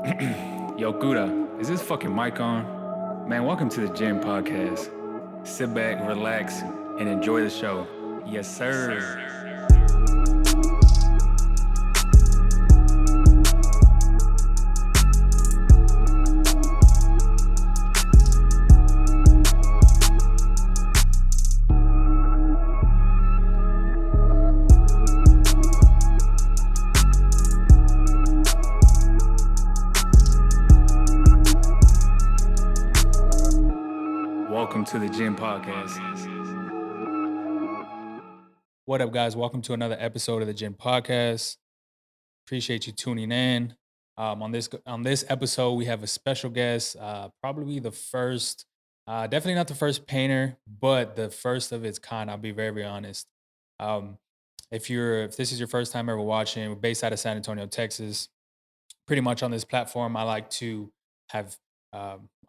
Yo, Guda, is this fucking mic on? Man, welcome to the GINN podcast. Sit back, relax, and enjoy the show. Yes, sir. Welcome to the GINN podcast. What up, guys? Welcome to another episode of the GINN podcast. Appreciate you tuning in. On this episode, we have a special guest, probably the first, definitely not the first painter, but the first of its kind. I'll be very, very honest. Um, if this is your first time ever watching, we're based out of San Antonio, Texas. Pretty much on this platform, I like to have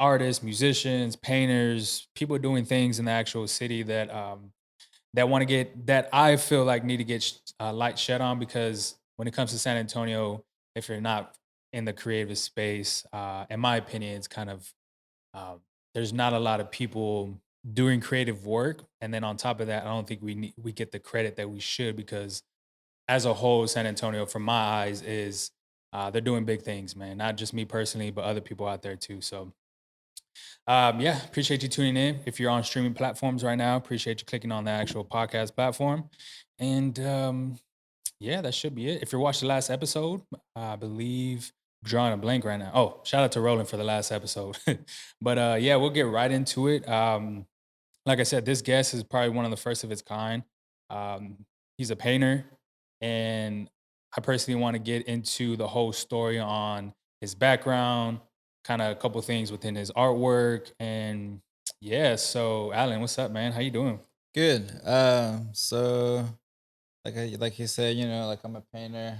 artists, musicians, painters, people doing things in the actual city that want to get that I feel like need to get light shed on, because when it comes to San Antonio, if you're not in the creative space, in my opinion, it's kind of um, there's not a lot of people doing creative work, and then on top of that, I don't think we get the credit that we should, because as a whole, San Antonio, from my eyes, is they're doing big things, man. Not just me personally, but other people out there too. So yeah, appreciate you tuning in. If you're on streaming platforms right now, appreciate you clicking on the actual podcast platform. And yeah, that should be it. If you watched the last episode, I believe I'm drawing a blank right now. Oh, shout out to Roland for the last episode. But yeah, we'll get right into it. Like I said, this guest is probably one of the first of its kind. Um, he's a painter, and I personally want to get into the whole story on his background, kind of a couple things within his artwork, and yeah. So, Alan, what's up, man? How you doing? Good. So like you said, like I'm a painter.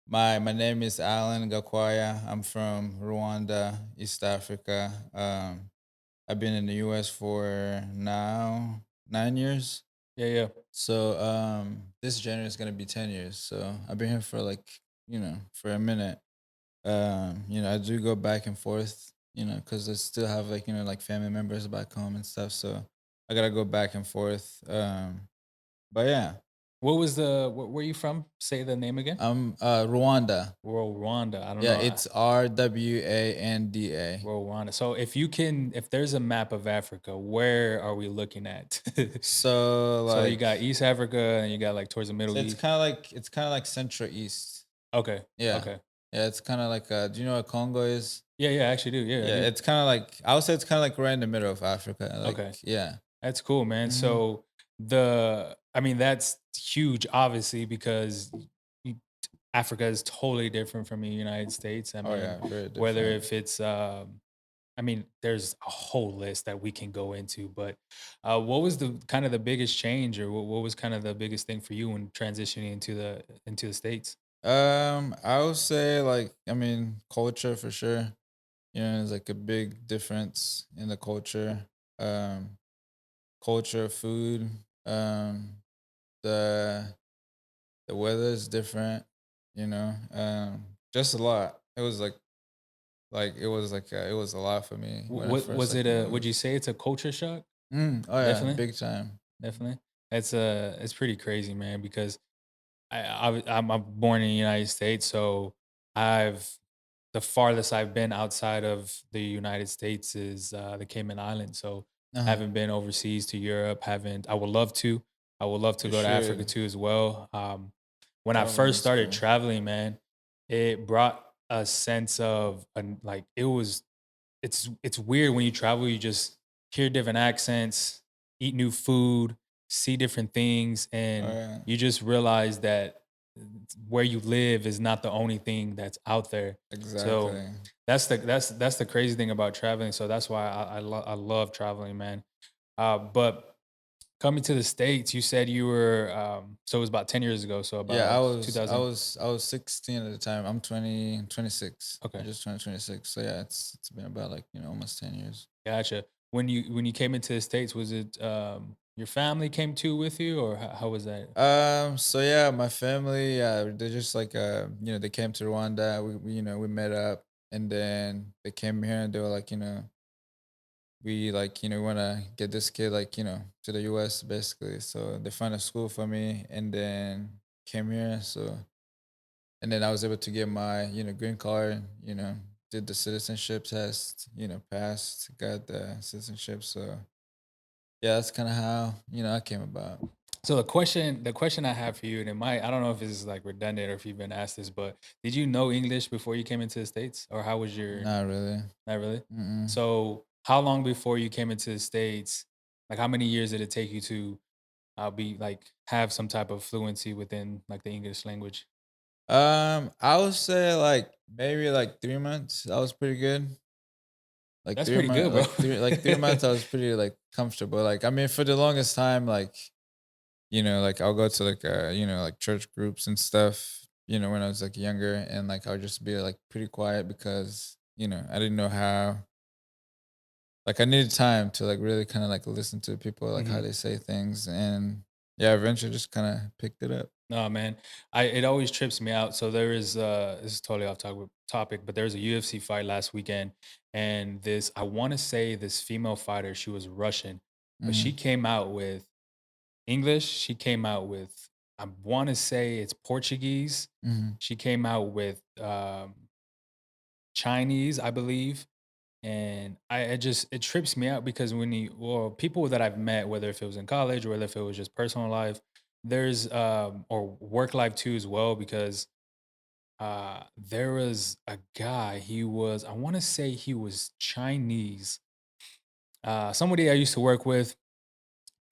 My name is Alain Gakwaya. I'm from Rwanda, East Africa. I've been in the US for now 9 years. Yeah, yeah. So this January is gonna be 10 years. So I've been here for for a minute. I do go back and forth, because I still have like family members back home and stuff. So I gotta go back and forth. But yeah, Where you from? Say the name again. I'm Rwanda. World Rwanda. I don't Yeah, know. it's Rwanda. World Rwanda. So if there's a map of Africa, where are we looking at? So So you like, got East Africa, and you got like towards the Middle so East. it's kind of like Central East. Okay. Yeah, Okay. yeah, it's kind of like do you know what Congo is? Yeah, yeah, I actually do. Yeah, I Yeah, do. it's kind of like, I would say it's kind of like right in the middle of Africa. Like, Okay. yeah. That's cool, man. Hmm. So I mean, that's huge, obviously, because y- Africa is totally different from the United States. I Oh mean, yeah, very whether different. if it's, I mean, there's a whole list that we can go into, but what was the kind of the biggest change, or what was kind of the biggest thing for you when transitioning into the States? I would say, like, I mean, culture for sure. There's like a big difference in the culture. Um, Culture, food, the the weather is different. Just a lot. It was a lot for me when I What first was like it? A Would you moved. say it's a culture shock? Oh yeah, Definitely, big time. definitely. It's pretty crazy, man, because I'm born in the United States, so I've the farthest I've been outside of the United States is the Cayman Islands. So Uh-huh. haven't been overseas to Europe. Haven't. I would love to. I would love to You go to Africa should. too as well. When I Oh man, first it's started cool. traveling, man, it brought a sense of like it was. It's weird when you travel. You just hear different accents, eat new food, see different things, All and right. you just realize that where you live is not the only thing that's out there. So Exactly. that's the crazy thing about traveling. So that's why I love traveling, man. But coming to the States, you said you were so it was about 10 years ago. So Yeah, about 2000. I was 16 at the time. I'm 26. I Okay, just turned 26. So yeah, it's been about like, almost 10 years. gotcha. When you came into the States, was it your family came to with you, or how was that? So yeah, my family, they just like, they came to Rwanda. We met up, and then they came here, and they were like, we like, want to get this kid like, to the US basically. So they found a school for me, and then came here. So, and then I was able to get my, green card, did the citizenship test, passed, got the citizenship. So yeah, that's kind of how, I came about. So the question I have for you, and I don't know if this is like redundant or if you've been asked this, but did you know English before you came into the States? Or how was your Not really. not really? Mm-mm. So how long before you came into the States? Like how many years did it take you to be like have some type of fluency within like the English language? I would say like maybe like 3 months. I was pretty good. Like That's three pretty good, months, bro. 3 months. I was pretty like comfortable. Like I mean, for the longest time, like like I'll go to like like church groups and stuff. When I was like younger, and like I'll just be like pretty quiet because I didn't know how. Like I needed time to like really kind of like listen to people like how Mhm. they say things, and yeah, eventually just kind of picked it up. No, man. It always trips me out. So there is this is totally off topic, but there was a UFC fight last weekend, and this I want to say this female fighter, she was Russian, but she Hmm. came out with English, she came out with I want to say it's Portuguese. Hmm. She came out with Chinese, I believe. And it just it trips me out because when you well people that I've met, whether if it was in college or whether if it was just personal life, there's or work life too as well, because there was a guy, he was I want to say he was Chinese, somebody I used to work with,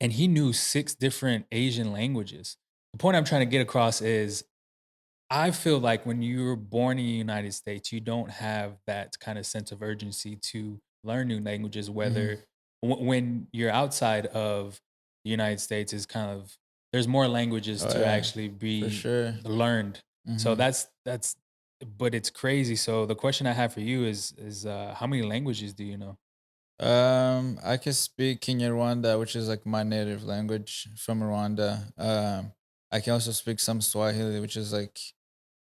and he knew 6 different Asian languages. The point I'm trying to get across is I feel like when you're born in the United States, you don't have that kind of sense of urgency to learn new languages, Hmm. whether when you're outside of the United States is kind of there's more languages Oh to yeah, actually for be sure. learned. So Hmm. that's but it's crazy. So the question I have for you is how many languages do you know? I can speak Kinyarwanda, which is like my native language from Rwanda. I can also speak some Swahili, which is like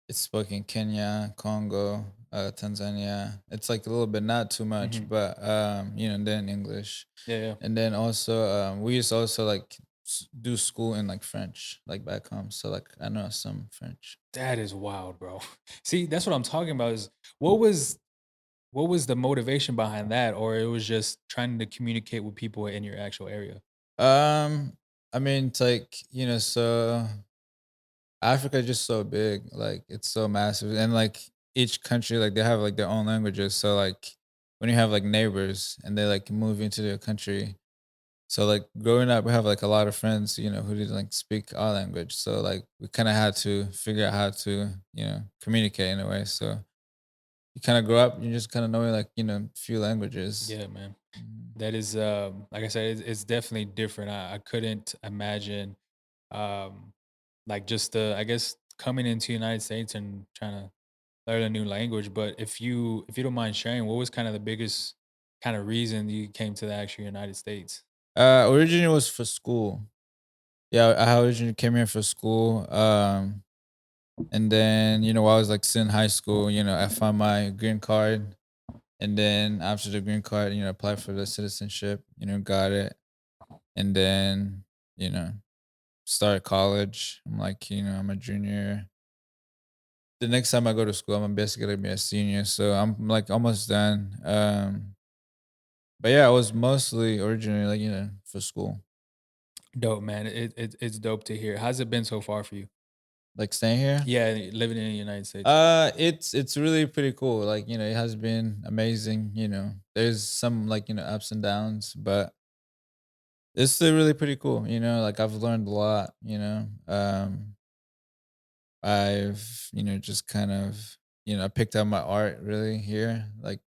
it's spoken in Kenya, Congo, Tanzania. It's like a little bit, not too much, Mhm. but and then English, Yeah, yeah. and then also we used to also like do school in like French, like back home. So like I know some French. That is wild, bro. See, that's what I'm talking about is what was what was the motivation behind that, or it was just trying to communicate with people in your actual area? I mean, it's like so Africa is just so big, like it's so massive, and like each country, like they have like their own languages. So like when you have like neighbors and they like move into their country, so like growing up, we have like a lot of friends, who didn't like speak our language. So like we kind of had to figure out how to, communicate in a way. So you kind of grow up, you just kind of know like few languages. Yeah, man. Mhm. That is, like I said, it's definitely different. I couldn't imagine, um, like just the, I guess, coming into the United States and trying to learn a new language. But if you don't mind sharing, what was kind of the biggest kind of reason you came to the actual United States? Originally it was for school. Yeah, I originally came here for school. And then, while I was like still in high school, I found my green card. And then after the green card, applied for the citizenship, got it. And then, you know, started college. I'm like, I'm a junior. The next time I go to school, I'm basically gonna be a senior. So I'm like almost done. But yeah, I was mostly originally like, for school. Dope, man. It's dope to hear. How's it been so far for you? Like staying here. Yeah, living in the United States. It's really pretty cool. Like, it has been amazing, There's some like, ups and downs, but it's still really pretty cool, Like I've learned a lot, I've, just kind of, I picked up my art really here, like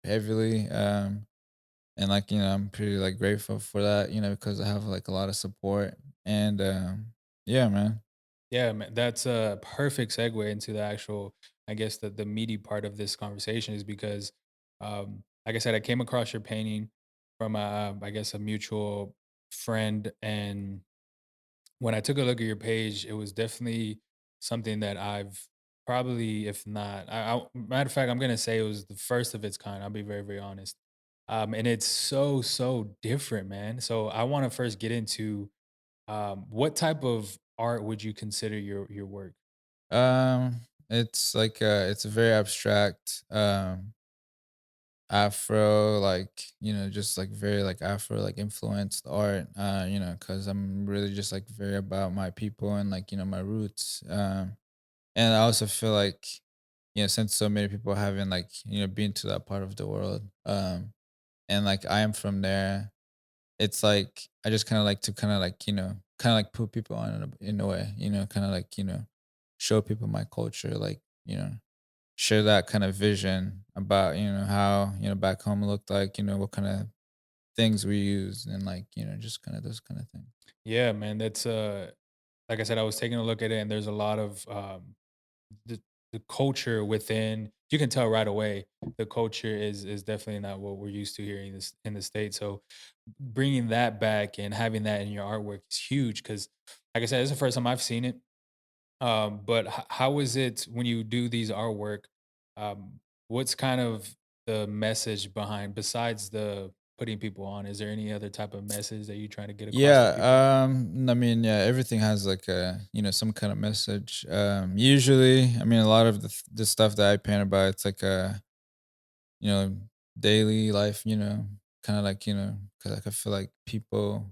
heavily. And like, I'm pretty like grateful for that, because I have like a lot of support. And yeah, man. Yeah, man, that's a perfect segue into the actual, I guess, the meaty part of this conversation is because, like I said, I came across your painting from, I guess, a mutual. friend, and when I took a look at your page, it was definitely something that I've probably, if not, matter of fact, I'm gonna say it was the first of its kind. I'll be very, very honest. And it's so, so different, man. So I want to first get into what type of art would you consider your work? It's like it's a very abstract Afro, like, just like very like Afro like influenced art, because I'm really just like very about my people and like, my roots. And I also feel like, since so many people haven't like, been to that part of the world, and like I am from there, it's like I just kind of like to kind of like, kind of like put people on in a way, kind of like, show people my culture, like, share that kind of vision about, how, back home looked like, what kind of things we use and like, just kind of those kind of things. Yeah, man. That's like I said, I was taking a look at it, and there's a lot of the the culture within. You can tell right away the culture is definitely not what we're used to here in the states. So bringing that back and having that in your artwork is huge because, like I said, it's the first time I've seen it. But how is it when you do these artwork? What's kind of the message behind besides the putting people on? Is there any other type of message that you're trying to get across to people? I mean, yeah, everything has like a, some kind of message. Usually, I mean, a lot of the stuff that I paint about, it's like a, you know, daily life, kind of like, because like I feel like people,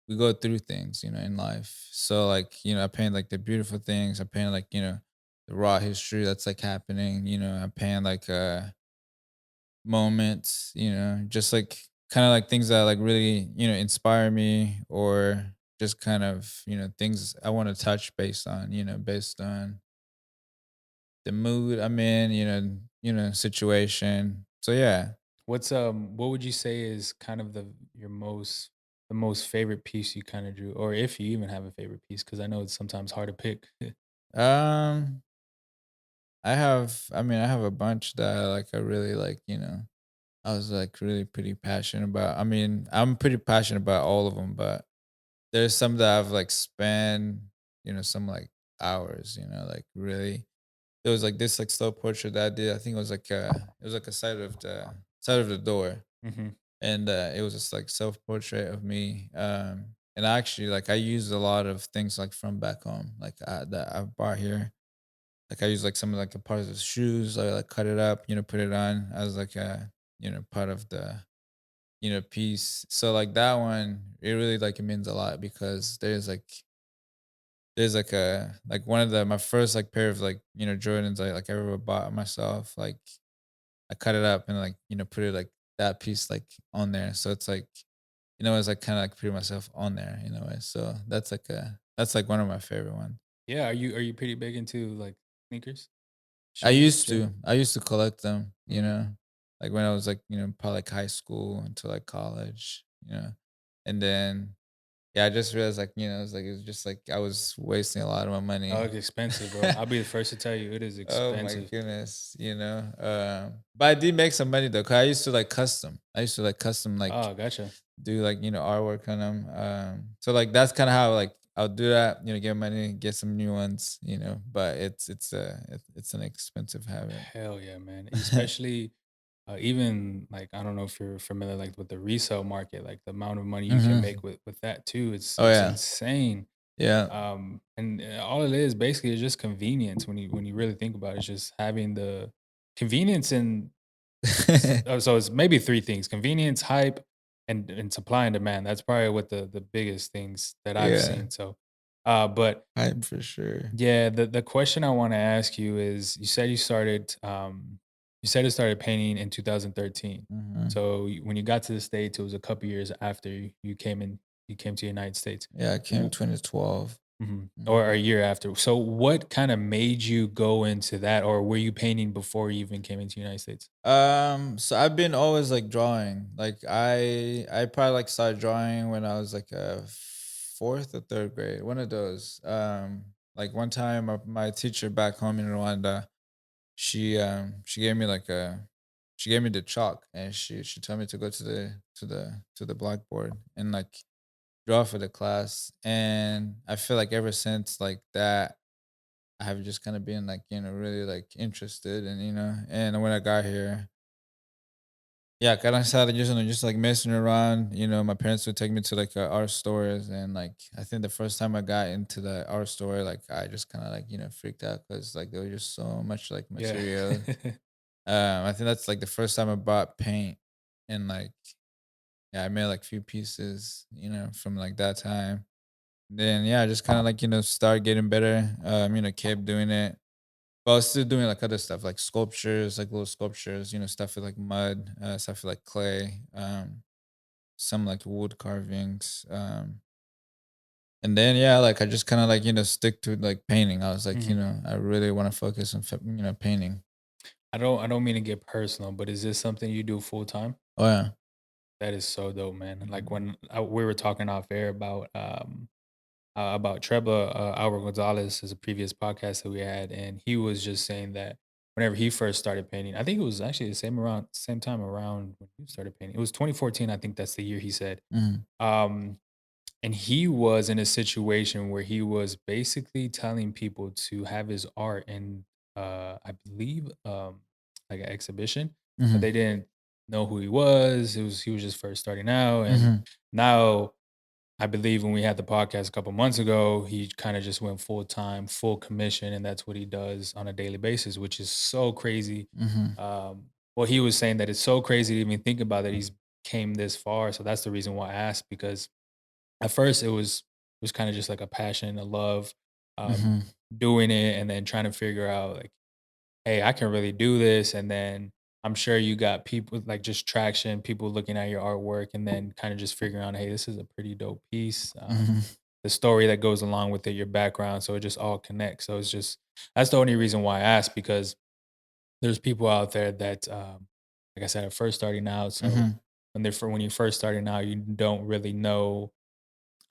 we go through things, in life. So like, I paint like the beautiful things. I paint like, the raw history that's like happening. I paint like moments, just like kind of like things that like really, inspire me or just kind of, things I want to touch based on, based on the mood I'm in, situation. So yeah. What would you say is kind of the most favorite piece you kind of drew, or if you even have a favorite piece? Because I know it's sometimes hard to pick. Um I have a bunch that like I really like, I was like really pretty passionate about. I mean, I'm pretty passionate about all of them, but there's some that I've like spent, some like hours, like really. It was like this like slow portrait that I did. I think it was like a side of the door, Hmm. and it was just like self portrait of me. And actually, like I used a lot of things like from back home, like that I brought here. Like I used like some of like the parts of the shoes. I like cut it up, put it on as like a part of the piece. So like that one, it really like it means a lot because there's like a like one of the my first like pair of like Jordans I ever bought myself. Like I cut it up and like put it like that piece like on there. So it's like it's like kind of like putting myself on there in a way. So that's like one of my favorite ones. Yeah, are you pretty big into like sneakers, I shoes, used to. general? I used to collect them, Hmm. like when I was like, probably like high school until like college, And then yeah, I just realized like, it was just like I was wasting a lot of my Oh, money. it's expensive, bro. I'll be the first to tell you it is Oh my expensive. goodness, But I did make some money though, cause I used to like custom. I used to like custom like Oh, gotcha. do like, artwork on them. So like that's kind of how like I'll do that, get money, get some new ones, but it's an expensive habit. Hell yeah, man. Especially even like I don't know if you're familiar like with the resale market, like the amount of money you can Mhm. make with that too. Oh It's yeah. insane. Yeah. And all it is basically is just convenience when you really think about it. It's just having the convenience and so it's maybe three things: convenience, hype, and supply and demand. That's probably what the biggest things that I've Yeah. seen. So, but I'm for sure. yeah, the question I want to ask you is: you said you started painting in 2013. Mhm. So when you got to the states, it was a couple years after you came to the United States. Yeah, I came 2012. Mhm. Or Mhm. a year after. So what kinda made you go into that, or were you painting before you even came into the United States? So I've been always like drawing. Like I probably like started drawing when I was like a fourth or third grade, one of those. Like one time my teacher back home in Rwanda, she gave me like a she gave me the chalk and she told me to go to the blackboard and like draw for the class, and I feel like ever since like that, I have just kind of been like really like interested, and and when I got here, yeah, kind of started just just like messing around. My parents would take me to like art stores, and like I think the first time I got into the art store, like I just kind of like freaked out because like there was just so much like Yeah. material. I think that's like the first time I bought paint, and like yeah, I made like few pieces, from like that time. Then yeah, I just kind of like start getting better. Kept doing it. But I was still doing like other stuff like sculptures, like little sculptures, stuff with like mud, stuff with like clay, some like wood carvings. And then yeah, like I just kind of like stick to like painting. I was like, Mhm. I really want to focus on painting. I don't mean to get personal, but is this something you do full time? Oh yeah. That is so dope, man. Like Mhm. when we were talking off air about Trevor Albert Gonzalez is a previous podcast that we had, and he was just saying that whenever he first started painting, I think it was actually the same time around when he started painting. It was 2014, I think that's the year he said. Mhm. Um, and he was in a situation where he was basically telling people to have his art in, I believe, like an exhibition, but they Mhm. didn't know who he was. He was just first starting out, and Mhm. now I believe when we had the podcast a couple months ago, he kind of just went full time, full commission, and that's what he does on a daily basis, which is so crazy. Mhm. Well, he was saying that it's so crazy to even think about that he's came this far. So that's the reason why I asked, because at first it was kind of just like a passion, a love, um, Mhm. doing it, and then trying to figure out like, hey, I can really do this. And then I'm sure you got people like just traction, people looking at your artwork and then kind of just figuring out, hey, this is a pretty dope piece. Mhm. The story that goes along with it, your background. So it just all connects. So it's just, that's the only reason why I asked, because there's people out there that, like I said, are first starting out. So Mhm. when you're first starting out, you don't really know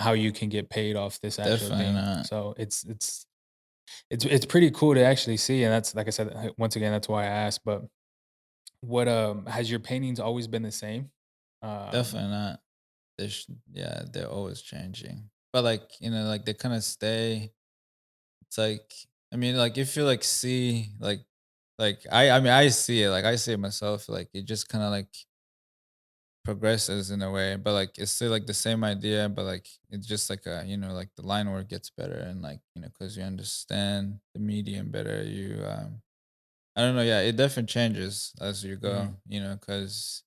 how you can get paid off this actual Definitely thing. not. So it's pretty cool to actually see. And that's, like I said, once again, that's why I asked. But what, has your paintings always been the same? Um, Definitely not. Yeah, they're always changing. But like, like they kind of stay. It's like I mean, like if you like see like I mean I see it, like I see it myself, like it just kind of like progresses in a way, but like it's still like the same idea, but like it's just like like the line work gets better, and like, because you understand the medium better, you I don't know, yeah, it definitely changes as you mhm. go, because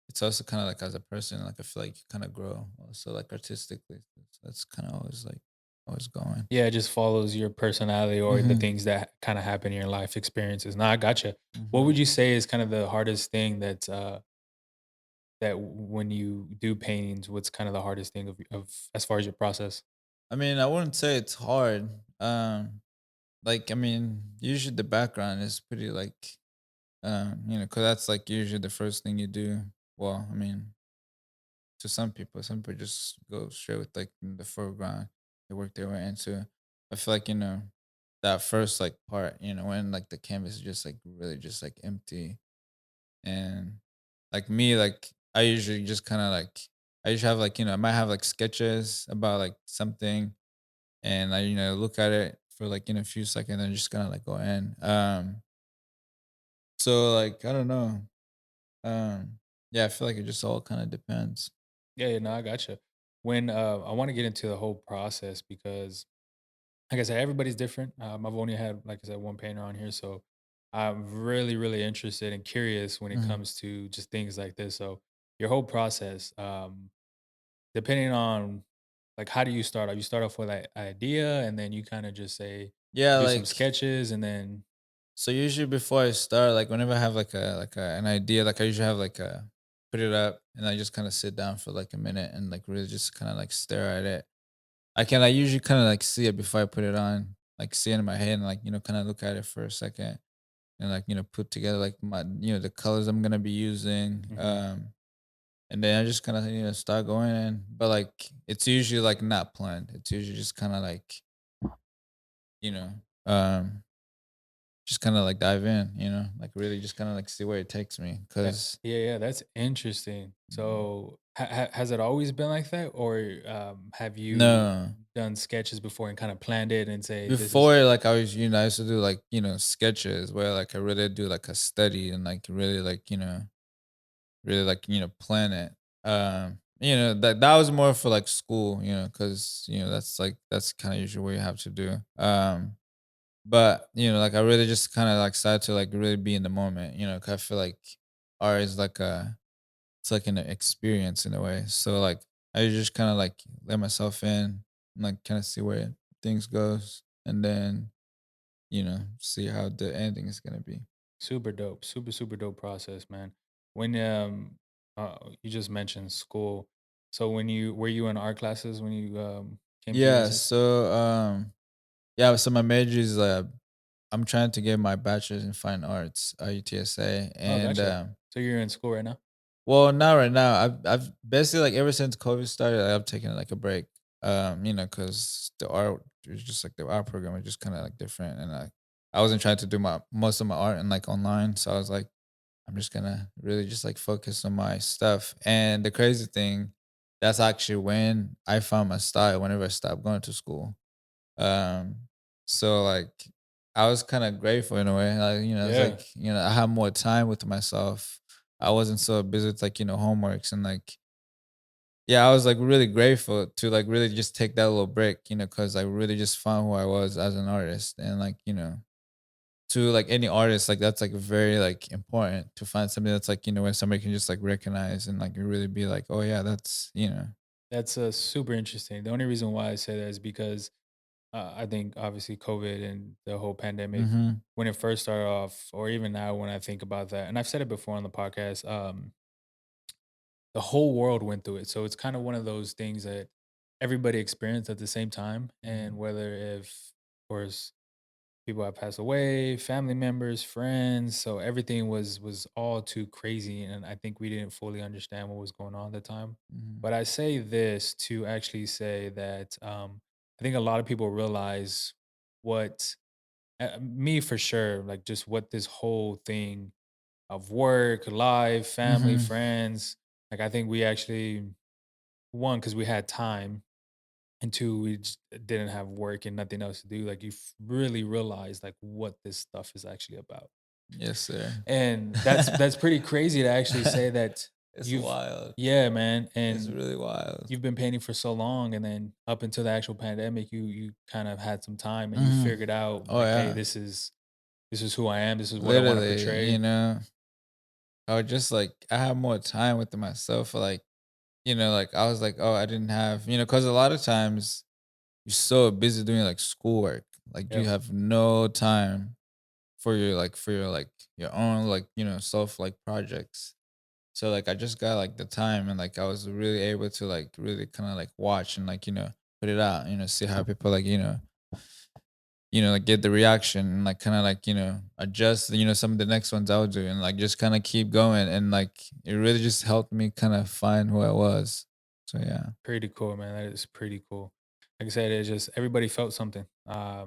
it's also kind of like as a person, like I feel like you kind of grow also like artistically. So that's kind of always like always going. Yeah, it just follows your personality or the Mhm. things that kind of happen in your life experiences. No, I gotcha. What Mhm. would you say is kind of the hardest thing when you do paintings, what's kind of the hardest thing of as far as your process? I mean, I wouldn't say it's hard. Like I mean, usually the background is pretty like because that's like usually the first thing you do. Well, I mean, to some people just go straight with like the foreground. They work their way into. I feel like that first like part, when like the canvas is just like really just like empty, and like me, like I usually just kind of like I usually have like I might have like sketches about like something, and I look at it for like a few seconds and just kind of like go in. So like I don't know. Yeah, I feel like it just all kind of depends. Yeah, yeah, no, I gotcha. When I want to get into the whole process because, like I said, everybody's different. I've only had, like I said, one painter on here, so I'm really, really interested and curious when it Mhm. comes to just things like this. So your whole process, depending on like how do you start off? You start off with an idea and then you kind of just say Yeah, do some like sketches and then so usually before I start, like whenever I have like an idea, like I usually have like a put it up and I just kind of sit down for like a minute and like really just kind of like stare at it. I usually kind of like see it before I put it on, like see it in my head and like kind of look at it for a second and like put together like my the colors I'm gonna be using. mhm. And then I just kind of start going in, but like it's usually like not planned. It's usually just kind of like you know um just kind of like dive in, like really just kind of like see where it takes me, That because yeah, yeah, that's interesting. So Has it always been like that, or have you No. done sketches before and kind of planned it and say this is Before, like, I was, I used to do, like, sketches where, like, I really do, like, a study and, like, really, like, really, like, plan it. That was more for, like, school, because that's, like, that's kinda usually what you have to do. But, like, I really just kinda, like, started to, like, really be in the moment, 'cause I feel like art is like a it's like an experience in a way. So, like, I just kinda, like, let myself in and, like, kinda see where things goes, and then, see how the ending is gonna be. super dope, super dope process, man. When you just mentioned school, so when you were you in art classes when you came to Yeah, USA? so, yeah, so my major is, I'm trying to get my bachelor's in fine arts, UTSA, Oh, and, gotcha. So you're in school right now? well, not right now. I've basically, like, ever since COVID started, I've taken, like, a break. Because the art was just like the art program was just kind of like different, and I wasn't trying to do my most of my art and like online, so I was like, I'm just gonna really just like focus on my stuff. And the crazy thing, that's actually when I found my style. Whenever I stopped going to school, um, so like I was kind of grateful in a way. Like, it's Yeah, like, I had more time with myself. I wasn't so busy with like, homeworks and like, yeah, I was like really grateful to like really just take that little break, because I really just found who I was as an artist. And like, to like any artist, like that's like very like important to find something that's like, where somebody can just like recognize and like really be like, oh yeah, that's. that's super interesting. The only reason why I say that is because I think obviously COVID and the whole pandemic, Mm-hmm. when it first started off, or even now when I think about that, and I've said it before on the podcast, the whole world went through it. So it's kind of one of those things that everybody experienced at the same time. And whether if, of course, people have passed away, family members, friends, so everything was all too crazy, and I think we didn't fully understand what was going on at the time. Mm-hmm. But I say this to actually say that I think a lot of people realize what me for sure, like just what this whole thing of work, life, family, Mm-hmm. friends, like I think we actually one because we had time, and two, we just didn't have work and nothing else to do. Like you really realize like what this stuff is actually about. Yes, sir. And that's pretty crazy to actually say that It's you've wild. yeah, man. It's And really wild. you've been painting for so long, and then up until the actual pandemic, you kind of had some time and you Mhm. figured out Oh, like, hey, yeah. this is who I am, this is what I want to Literally, portray. I would just like I had more time with myself, like, like I was like, "Oh, I didn't have," because a lot of times you're so busy doing like schoolwork, like you Yep. have no time for your your own like, self like projects. So like I just got like the time and like I was really able to like really kind of like watch and like, put it out, see how people like, like get the reaction and like kind of like, adjust, some of the next ones I'll do and like just kind of keep going. And like it really just helped me kind of find who I was. So yeah. Pretty cool, man. That is pretty cool. Like I said, it's just everybody felt something. I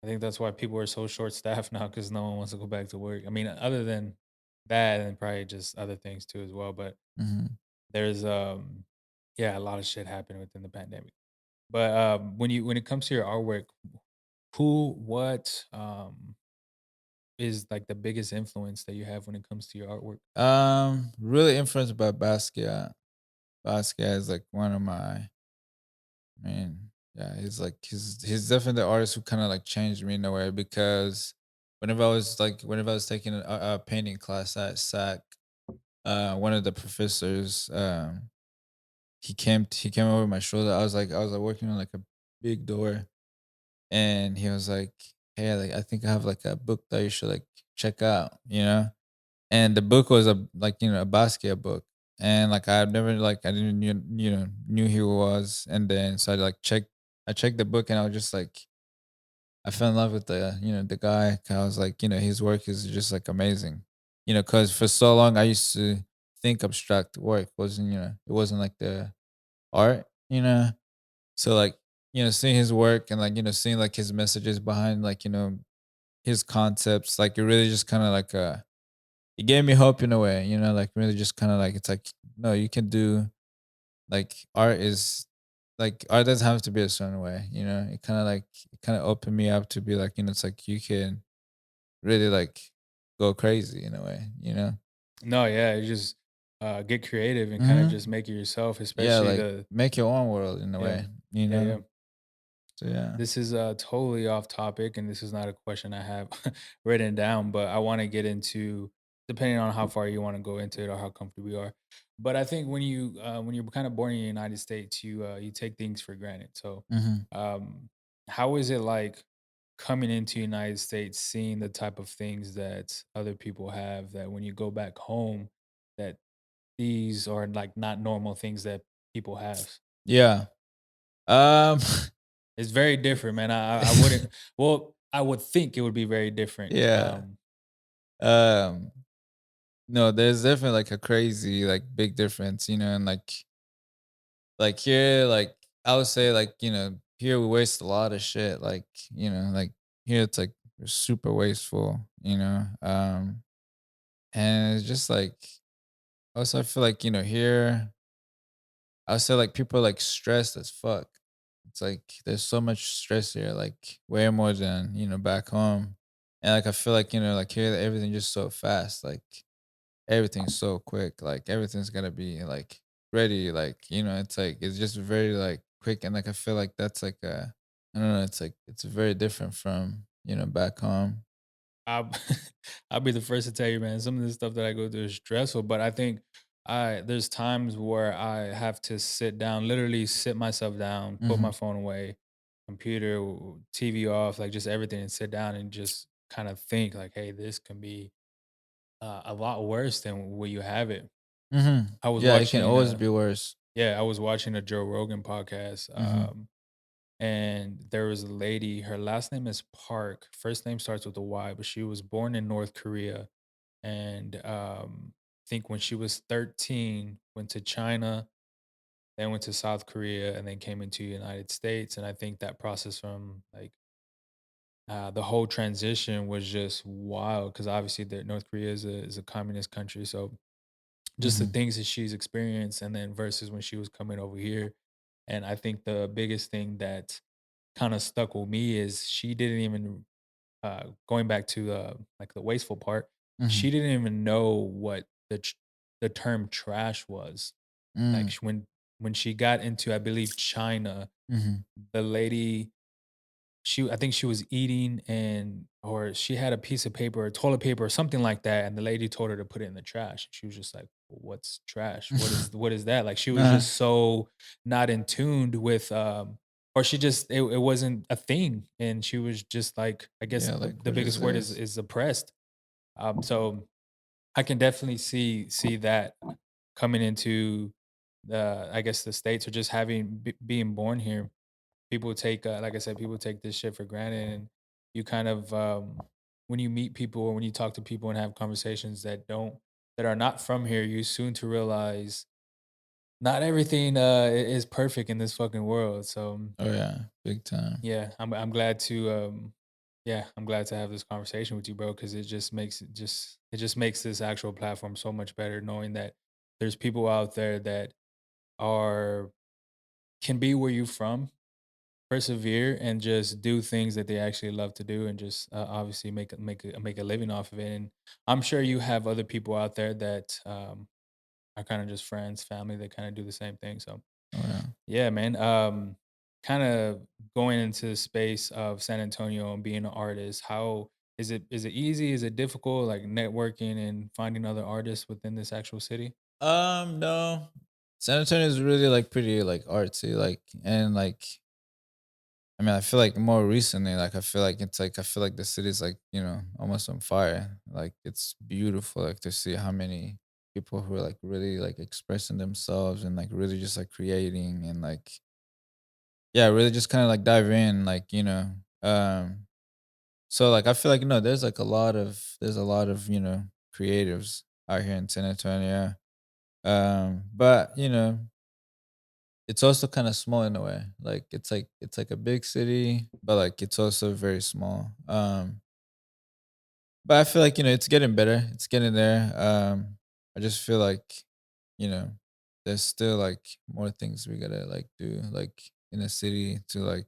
think that's why people are so short staffed now because no one wants to go back to work. I mean, other than that, and probably just other things too as well. But Hmm. there's yeah, a lot of shit happened within the pandemic. But when it comes to your artwork, who what is like the biggest influence that you have when it comes to your artwork? Really influenced by Basquiat. Basquiat is like one of my, I mean, yeah, he's definitely the artist who kind of like changed me in a way because whenever I was taking a painting class at SAC, one of the professors, he came over my shoulder. I was like working on like a big door, and he was like, "Hey, like I think I have like a book that you should like check out," And the book was a Basquiat book, and like I've never like I didn't knew who he was, and then so I checked the book, and I was just like I fell in love with the guy. 'Cause I was like, his work is just like amazing, because for so long I used to think abstract work wasn't it wasn't like the art, so like, seeing his work and like, seeing like his messages behind like, his concepts, like it really just kind of like it gave me hope in a way, like really just kind of like it's like no, you can do like art doesn't have to be a certain way, it kind of opened me up to be like, it's like you can really like go crazy in a way. No, yeah, you just get creative and kind of just Hmm. make it yourself, Yeah, especially like the make your own world in a yeah, way, yeah, yeah. So yeah. This is totally off topic, and this is not a question I have written down, but I want to get into depending on how far you want to go into it or how comfortable you are. But I think when you're kind of born in the United States, you take things for granted. So, Hmm. um, how is it like coming into United States, seeing the type of things that other people have that when you go back home, that these are like not normal things that people have? Yeah. Um. It's very different, man. I wouldn't well, I would think it would be very different. Yeah. Um. No, there's definitely like a crazy, like big difference, and like here, like I would say, like here we waste a lot of shit. Like here it's like we're super wasteful. And it's just like also I feel like here I would say like people are like stressed as fuck. It's like there's so much stress here, like way more than back home. And like I feel like like here everything just so fast, like everything's so quick, like everything's gonna be like ready, like it's like it's just very like quick, and like I feel like that's like I don't know, it's like it's very different from back home. I'll I'll be the first to tell you, man, some of the stuff that I go through is stressful, but I think there's times where I have to sit down, literally sit myself down, put my Hmm. phone away, computer, TV off, like just everything, and sit down and just kind of think like, hey, this can be a lot worse than where you have it. Hmm. I was Yeah, it can watching always be worse. yeah, I was watching a Joe Rogan podcast. Hmm. And there was a lady, her last name is Park. First name starts with a Y, but she was born in North Korea. And I think when she was 13, went to China, then went to South Korea, and then came into the United States. And I think that process from like the whole transition was just wild because obviously North Korea is a communist country. So just the Hmm. things that she's experienced and then versus when she was coming over here. And I think the biggest thing that kind of stuck with me is she didn't even going back to like the wasteful part, Hmm. she didn't even know what the term trash was. Like Mm. when she got into I believe China, Hmm. the lady I think she was eating or she had a piece of paper or toilet paper or something like that, and the lady told her to put it in the trash. She was just like, "Well, what's trash? What is that?" Like she was Uh, just so not in tuned with or she just it wasn't a thing. And she was just like, I guess yeah, like the what is biggest word this? is oppressed. So I can definitely see that coming into the I guess the States or just being born here people take like I said, people take this shit for granted, and you kind of when you meet people or when you talk to people and have conversations that are not from here, you soon to realize not everything is perfect in this fucking world. So Oh yeah, big time. yeah, I'm glad to yeah, I'm glad to have this conversation with you, bro, because it just makes this actual platform so much better knowing that there's people out there that are can be where you from persevere and just do things that they actually love to do and just obviously make a living off of it. And I'm sure you have other people out there that are kind of just friends, family that kind of do the same thing. So Oh yeah. yeah, man. Kind of going into the space of San Antonio and being an artist, how is it easy? Is it difficult? Like networking and finding other artists within this actual city? No. San Antonio is really like pretty like artsy, like and like I mean I feel like more recently, like I feel like it's like I feel like the city's like, almost on fire. Like it's beautiful like to see how many people who are like really like expressing themselves and like really just like creating and like yeah, really just kind of like dive in, like. So like I feel like there's a lot of creatives out here in San Antonio. But it's also kind of small in a way. Like it's like a big city, but like it's also very small. But I feel like, it's getting better. It's getting there. I just feel like, you know, there's still like more things we gotta like do like in the city to like,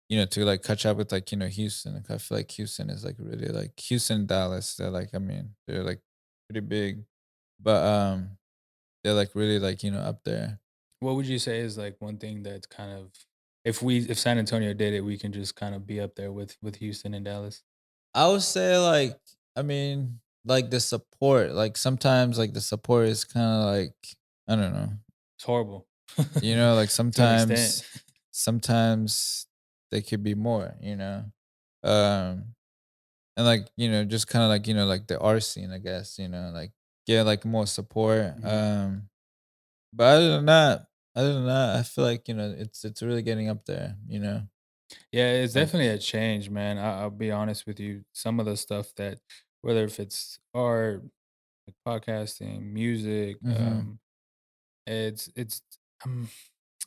to like catch up with like, Houston. Like, I feel like Houston is like really like Houston, Dallas. They're like, I mean, they're like pretty big, but they're like really like, up there. What would you say is like one thing that's kind of, if San Antonio did it, we can just kind of be up there with Houston and Dallas. I would say like, I mean, like the support, like sometimes like the support is kind of like, I don't know, It's horrible like to an extent. sometimes they could be more, um, and like, just kind of like, like the art scene, I guess, like get like more support. Mhm. But other than that, I feel like, it's really getting up there, Yeah, it's like, definitely a change, man. I'll be honest with you. Some of the stuff that, whether if it's art, like podcasting, music, mm-hmm, it's um,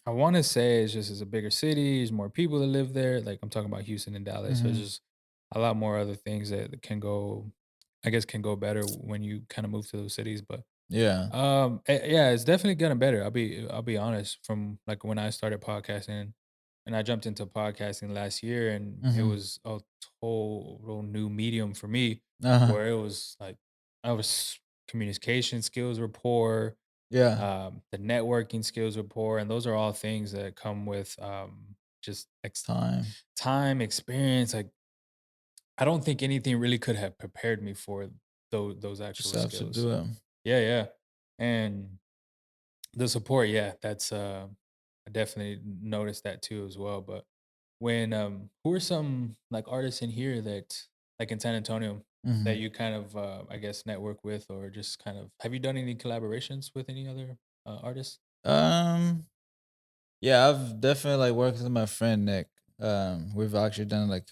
I want to say it's a bigger city. There's more people that live there. Like I'm talking about Houston and Dallas. So there's mm-hmm, just a lot more other things that can go, I guess, can go better when you kind of move to those cities. But yeah, yeah, it's definitely getting better. I'll be honest. From like when I started podcasting, and I jumped into podcasting last year, and it mm-hmm, was a total new medium for me, uh-huh, where it was like I was communication skills were poor, yeah, the networking skills were poor, and those are all things that come with just time, time, experience. Like I don't think anything really could have prepared me for those just actual have to skills. do it. Yeah, yeah, and the support, yeah, that's I definitely noticed that too as well. But when who are some like artists in here that like in San Antonio that Mhm. you kind of I guess network with or just kind of have you done any collaborations with any other artists? Um, yeah, I've definitely like worked with my friend Nick. We've actually done like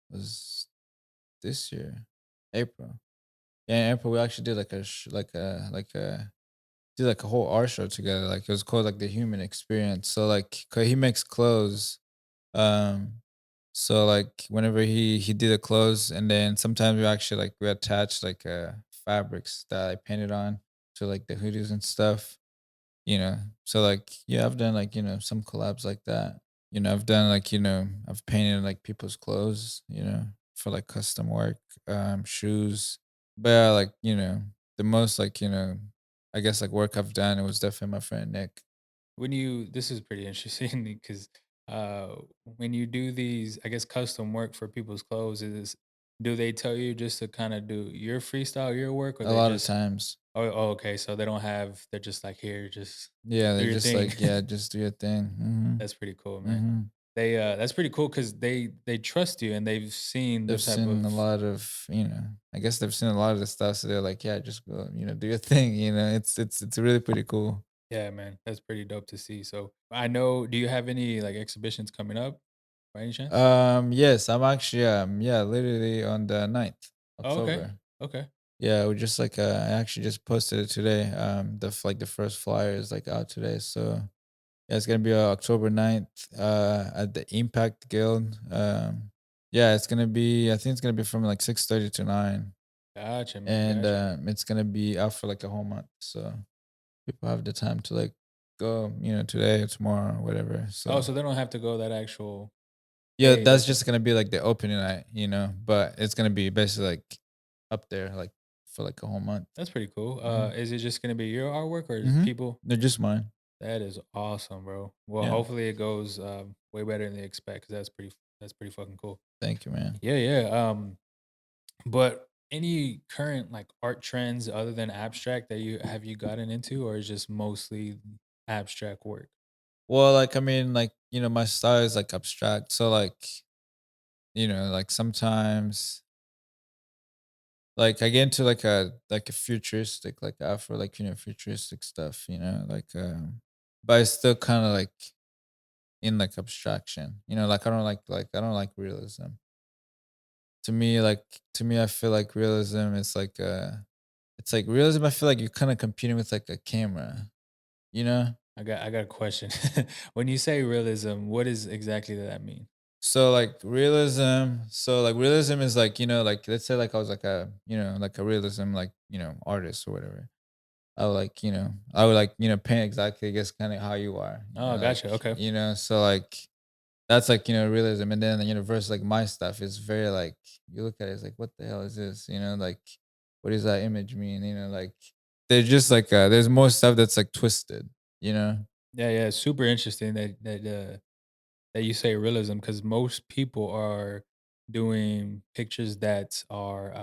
was this year, April. Yeah, in April we actually did like a did like a whole art show together. Like it was called like the Human Experience. So like 'cause he makes clothes. Um, so like whenever he did the clothes, and then sometimes we attach like fabrics that I painted on to like the hoodies and stuff. So like, yeah, I've done like, some collabs like that. I've done like, I've painted like people's clothes, for like custom work, shoes. But yeah, like, the most like, I guess like work I've done, it was definitely my friend Nick. When you this is pretty interesting because when you do these, I guess, custom work for people's clothes, do they tell you just to kind of do your freestyle, your work, or A they lot of just times. okay, so they don't have they're just like here, just Yeah, do they your just thing. like, yeah, just do your thing. That's pretty cool, man. Mm-hmm. They that's pretty cool because they trust you and they've seen the They've type seen a of lot of, I guess they've seen a lot of the stuff. So they're like, yeah, just go, do your thing. It's really pretty cool. yeah, man. That's pretty dope to see. So I know, do you have any like exhibitions coming up by any chance? Yes, I'm actually, yeah, literally on the 9th Oh, okay. October. Okay. Yeah, we just like, I actually just posted it today. Like the first flyer is like out today. So yeah, it's gonna be October 9th, at the Impact Guild. Yeah, I think it's gonna be from like 6:30 to 9. Gotcha, man. And Gotcha. it's gonna be out for like a whole month. So people have the time to like go, today or tomorrow or whatever. Oh, So so they don't have to go that actual yeah, day. that's That's just just gonna be like the opening night, but it's gonna be basically like up there like for like a whole month. that's pretty cool. Hmm. Is it just gonna be your artwork or is it Hmm. people? They're just mine. That is awesome, bro. Well, Yeah. hopefully it goes way better than they expect because that's pretty fucking cool. Thank you, man. Yeah, yeah. But any current like art trends other than abstract that you gotten into, or is just mostly abstract work? Well, like I mean, like my style is like abstract. So like like sometimes like I get into like a futuristic, like Afro, like futuristic stuff. Like but it's still kind of like in like abstraction. Like I don't like realism. To me, I feel like realism is like it's like realism. I feel like you're kind of competing with like a camera. You know? I got a question. When you say realism, what is exactly does that mean? So like realism is like, like let's say like I was like a, like a realism like, artist or whatever. I would like, paint exactly I guess kind of how you are, Oh, like, gotcha. Okay. so like that's like, realism. And then the universe, like my stuff is very like you look at it, it's like, what the hell is this? Like what does that image mean? Like there's just like there's more stuff that's like twisted, you know? Yeah, yeah. It's super interesting that you say realism because most people are doing pictures that are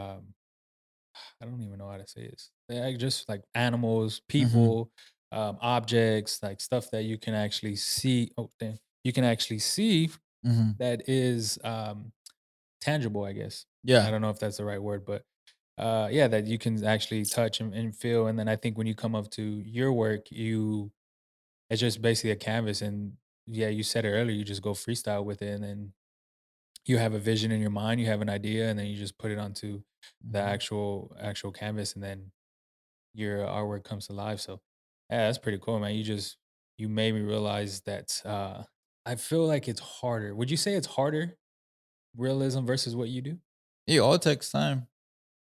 I don't even know how to say this. They're just like animals, Mm-hmm. people, objects, like stuff that you can actually see. Oh, damn. You can actually see Mm-hmm. that is tangible, I guess. I Yeah. don't know if that's the right word, but yeah, that you can actually touch and feel. And then I think when you come up to your work, it's just basically a canvas. And yeah, you said it earlier, you just go freestyle with it. And then you have a vision in your mind, you have an idea, and then you just put it onto the Mm-hmm. actual canvas. And then your artwork comes to life. So yeah, that's pretty cool, man. You made me realize that I feel like it's harder. Would you say it's harder realism versus what you do? It all takes time,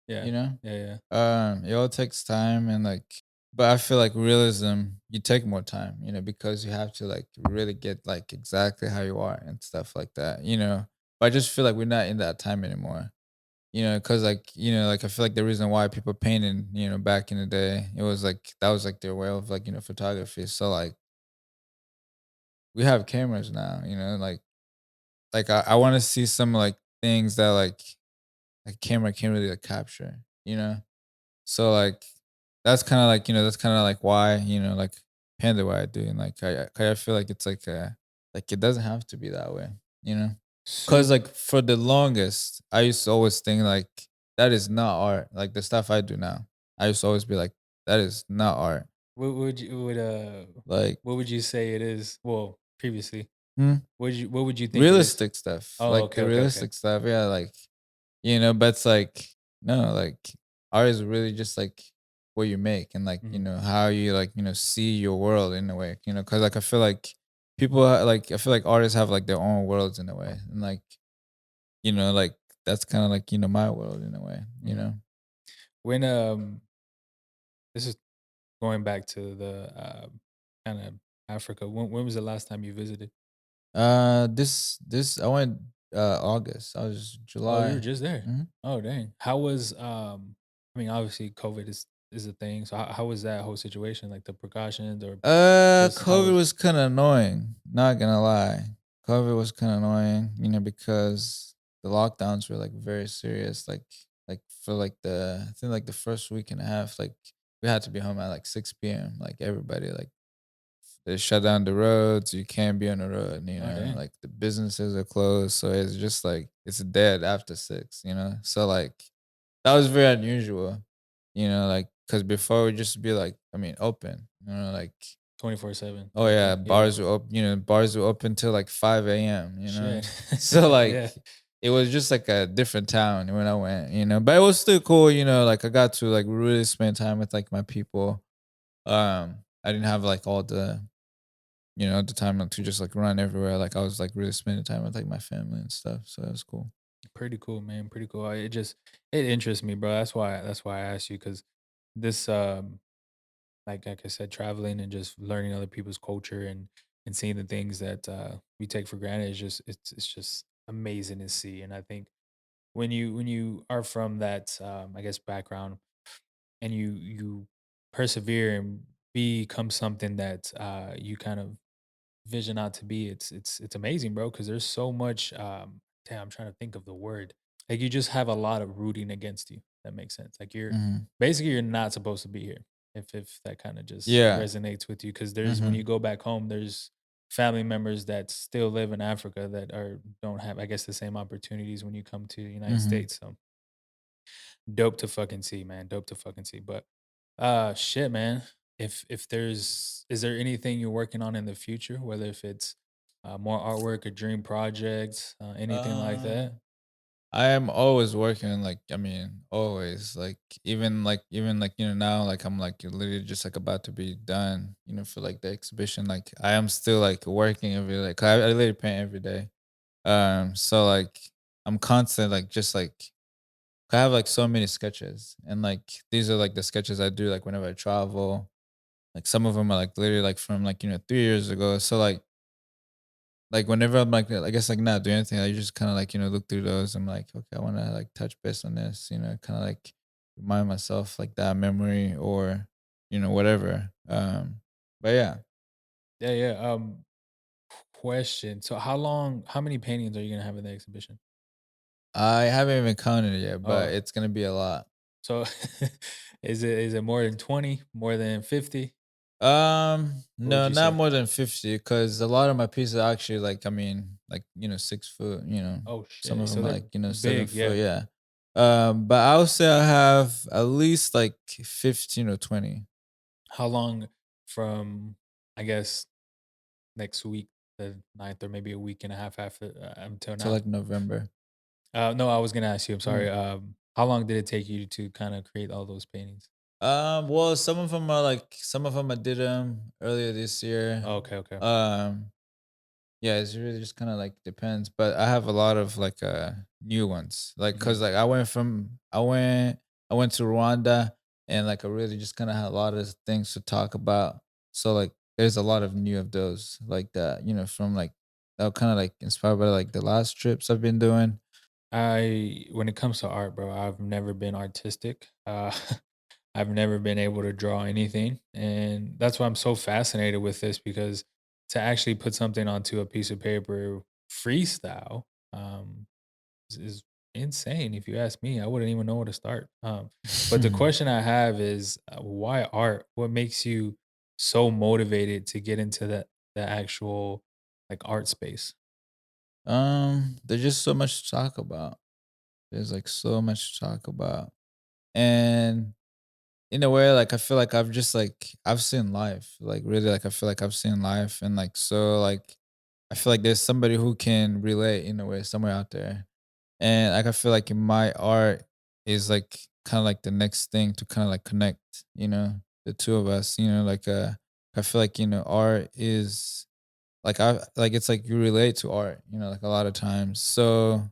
Yeah. you know? Yeah, yeah. It all takes time and like but I feel like realism, you take more time, because you have to like really get like exactly how you are and stuff like that. But I just feel like we're not in that time anymore. Because like, like I feel like the reason why people painted, back in the day, it was like that was like their way of like, photography. So like we have cameras now, like I want to see some like things that like a camera can't really like, capture. So like that's kind of like, that's kind of like why, like paint the way I do. And like I feel like it's like it doesn't have to be that way, you know? Cause Soup. like for the longest, I used to always think like that is not art. Like the stuff I do now. I used to always be like, that is not art. Like What would you say it is? Well, previously, hmm, what would you think it is? realistic stuff. Oh, Like okay, the okay, okay. realistic stuff. Yeah, like but it's like no, like art is really just like what you make and like, Mhm, how you like, see your world in a way, because like I feel like like I feel like artists have like their own worlds in a way. And like, like that's kind of like, my world in a way. mhm. When this is going back to the kind of Africa. When was the last time you visited? This I went August. I was Oh, you were July. just there. Mhm. Oh, dang. How was I mean, obviously COVID is a thing. So how was that whole situation? Like the precautions or just how COVID was was kind of annoying. Not gonna lie, COVID was kind of annoying. Because the lockdowns were like very serious. Like for like I think like the first week and a half, like we had to be home at like 6 p.m. Like everybody, like they shut down the roads. You can't be on the road. oh dang. Like the businesses are closed, so it's just like it's dead after 6. So like that was very unusual. Like because before we just be like, I mean, open. Like 24/7. oh Okay. yeah, Yeah. bars were open. Bars were open till like 5 a.m. Shit. So like Yeah. it was just like a different town when I went. But it was still cool. Like I got to like really spend time with like my people. I didn't have like all the time like, to just like run everywhere. Like I was like really spending time with like my family and stuff. So that was cool. Pretty cool, man. Pretty cool. It interests me, bro. That's why I asked you because this like I said, traveling and just learning other people's culture and seeing the things that we take for granted is just it's just amazing to see. And I think when you are from that I guess background and you persevere and become something that you kind of vision out to be, it's amazing, bro. Because there's so much. Damn, I'm trying to think of the word. Like you just have a lot of rooting against you. That makes sense. Like Hmm. you're not supposed to be here. If that kind of just Yeah. resonates with you, because there's when you Hmm. go back home, there's family members that still live in Africa that are don't have, I guess, the same opportunities when you come to the United Hmm. States. So dope to fucking see, man. Dope to fucking see. But shit, man. If there's is there anything you're working on in the future, whether if it's more artwork, a dream project, anything like that? Um, I am always working. Like I mean, always. Like even like now, like I'm like literally just like about to be done. For like the exhibition. Like I am still like working every day. 'Cause I literally paint every day. So like I'm constant like just like I have like so many sketches, and like these are like the sketches I do like whenever I travel. Like some of them are like literally like from like 3 years ago. So like whenever I'm like I guess like not doing anything, I just kind of like look through those. I'm like, okay, I want to like touch base on this. Kind of like remind myself like that memory or whatever. But yeah, Yeah, yeah. Question. So how many paintings are you gonna have in the exhibition? I haven't even counted it yet, but Oh, it's gonna be a lot. so is it more than 20? More than 50? What would No, you not say? more than 50, because a lot of my pieces are actually like, I mean, like, 6 foot, Oh some shit. of So them are they're like, big, 7 foot, yeah. yeah. But I would say I have at least like 15 or 20 How long from, I guess, next week, the ninth, or maybe a week and a half after until to now? like November. No, I was gonna ask you. I'm Mm. sorry. How long did it take you to kind of create all those paintings? Well, some of them I did them earlier this year. Oh, okay, okay. Um, Yeah, it's really just kinda, like, depends, but I have a lot of, like, new ones, like, Hmm. cause like, I went to Rwanda, and, like, I really just kinda had a lot of things to talk about, so, like, there's a lot of new of those, like, that, from, like that were kinda, like, inspired by, like, the last trips I've been doing. When it comes to art, bro, I've never been artistic. I've never been able to draw anything, and that's why I'm so fascinated with this because to actually put something onto a piece of paper freestyle, um, is insane. If you ask me, I wouldn't even know where to start. But the question I have is, why art? What makes you so motivated to get into the actual like art space? There's just so much to talk about. There's, like, so much to talk about, and in a way, like, I feel like I've seen life, like, really, like, I feel like I've seen life, and, like, so, like, I feel like there's somebody who can relate in a way somewhere out there, and, like, I feel like in my art is, like, kinda like the next thing to kinda, like, connect, the 2 of us, like, I feel like, art is it's like you relate to art, like, a lot of times, so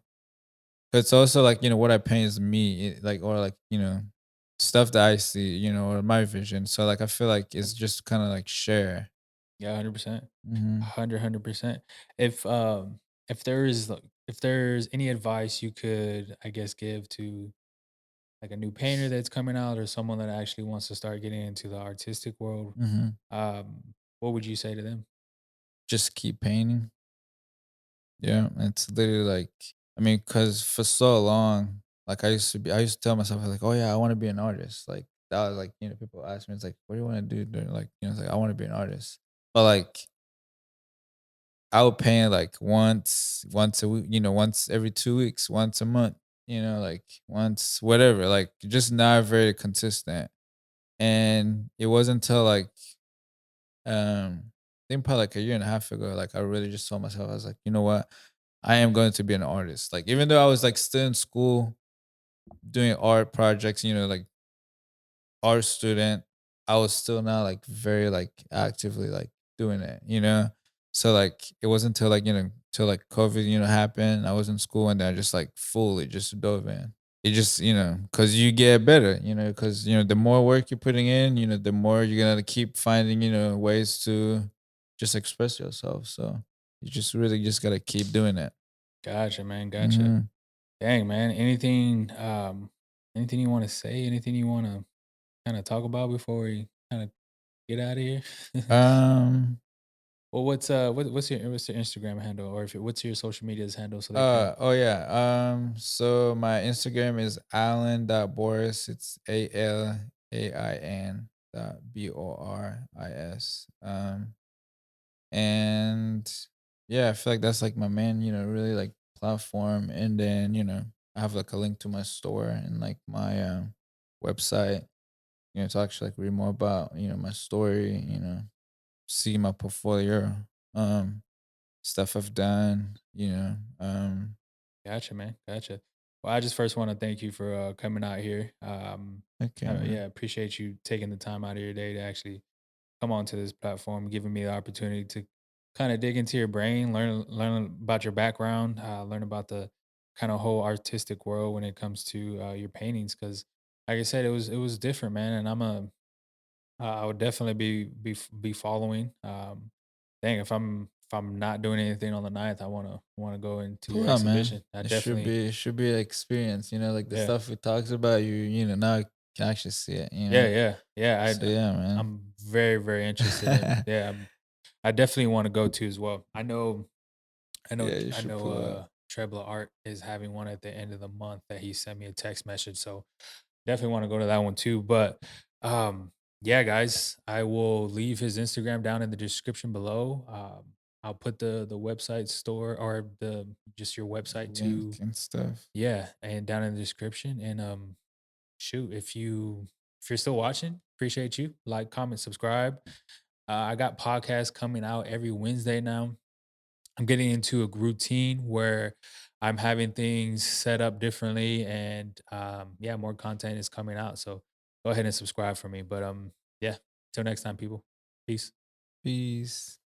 it's also like, what I paint is me, like, or like, stuff that I see, or my vision. So like I feel like it's just kind of like share. Yeah, 100%. Hmm. 100%. If if there's any advice you could, I guess, give to like a new painter that's coming out or someone that actually wants to start getting into the artistic world, Hmm. what would you say to them? Just keep painting. Yeah. It's literally like, I mean, cause for so long, like I used to tell myself like, oh yeah, I want to be an artist. Like that was like, people ask me, it's like, what do you want to do? They're like, it's like, I want to be an artist. But like, I would paint like once a week, once every 2 weeks, once a month, like once, whatever, like just not very consistent. And it wasn't until like, I think probably like a year and a half ago, like I really just told myself, I was like, you know what? I am going to be an artist. Like, even though I was like still in school doing art projects, like art student, I was still not like very like actively like doing it. So like it wasn't until like, till like COVID, happened. I was in school and then I just like fully just dove in. It just, cause you get better, cause the more work you're putting in, the more you're gonna keep finding, ways to just express yourself. So you just really just gotta keep doing it. Gotcha, man. Gotcha. Hmm. Dang, man. Anything you want to say? Anything you want to kind of talk about before we kind of get out of here? Um, Well, what's your Instagram handle, or what's your social media's handle so they can. oh yeah. So my Instagram is Alan.Boris. It's ALAIN BORIS. And yeah, I feel like that's like my main, really like platform. And then, I have like a link to my store and like my website, to actually like read more about, my story, see my portfolio, um, stuff I've done, Gotcha, man. Gotcha. Well, I just first want to thank you for coming out here. okay, Yeah, man. appreciate you taking the time out of your day to actually come onto this platform, giving me the opportunity to kind of dig into your brain, learn about your background, learn about the kind of whole artistic world when it comes to your paintings. Because, like I said, it was different, man. And I would definitely be following. Dang, if I'm not doing anything on the ninth, I wanna go into Pull your out, man. exhibition. I It should definitely, be it should be an experience, like the yeah. stuff we talked about, now you can actually see it. Yeah, yeah, yeah, So yeah, man. I'm very, very interested in, yeah, I definitely wanna go to as well. Yeah, you I should know, pull up. Trebla Art is having one at the end of the month that he sent me a text message, so definitely wanna go to that one too, but, um, yeah, guys, I will leave his Instagram down in the description below. I'll put the website store or the just your website Link to, and stuff. yeah, and down in the description, and, shoot, if you're still watching, appreciate you. Like, comment, subscribe. I got podcasts coming out every Wednesday now. I'm getting into a routine where I'm having things set up differently, and yeah, more content is coming out. So go ahead and subscribe for me. But yeah, till next time, people. Peace. Peace.